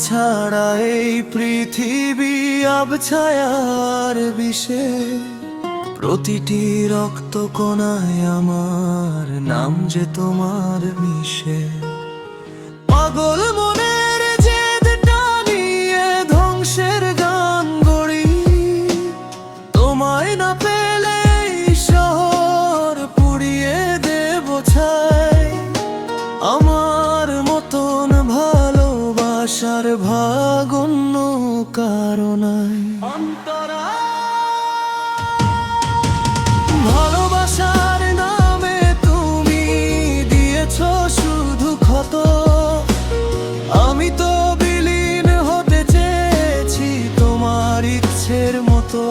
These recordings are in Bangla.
ছাড়া এই পৃথিবী আবছায়ার বিষে। প্রতিটি রক্ত কণায় আমার নাম যে তোমার মিশে। পাগল মনের জেদ টানিয়ে ধ্বংসের গান গড়ি, তোমায় না পেলে শহর পুড়িয়ে দেব ছাই। আমার মতন ভালোবাসার ভাগ অন্য কারো নাই। ভালোবাসার নামে তুমি দিয়েছ শুধু ক্ষত। আমি তো বিলীন হতে চেয়েছি তোমার ইচ্ছের মতো।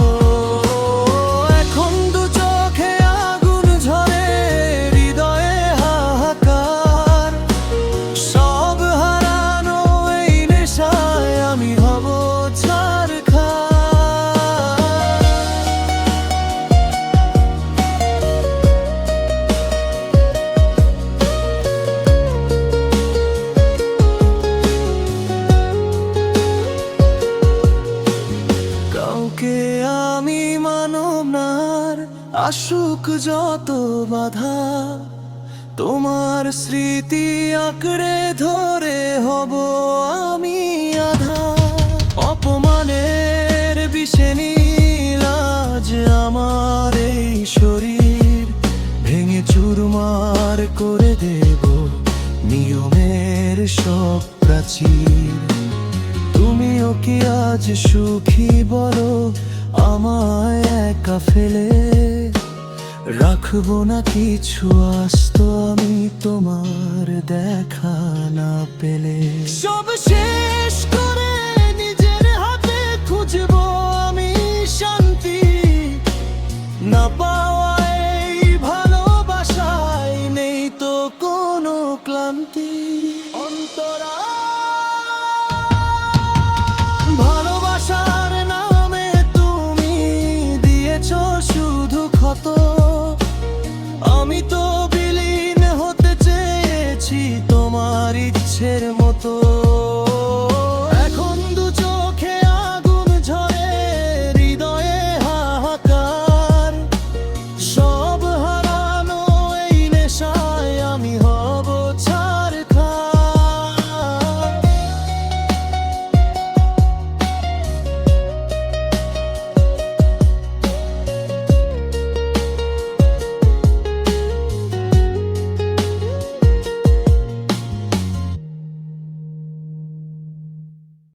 এখন দু চোখে আগুন ঝরে, হৃদয়ে হাহাকার। সব হারানো এই নেশায় আমি হব ছারখার। কাউকে আমি মানব নার, আসুক যত বাধা। তোমার স্মৃতি আঁকড়ে ধরে হব আমি আধা। অপমানের বিষে নীলাজ আমার এই শরীর, ভেঙে চুরমার করে দেব নিয়মের সব প্রাচীর। তুমিও কি আজ সুখী বলো আমায় একা ফেলে? রাখবো না কিছু আস্ত আমি তোমার দেখা না পেলে। সব শেষ।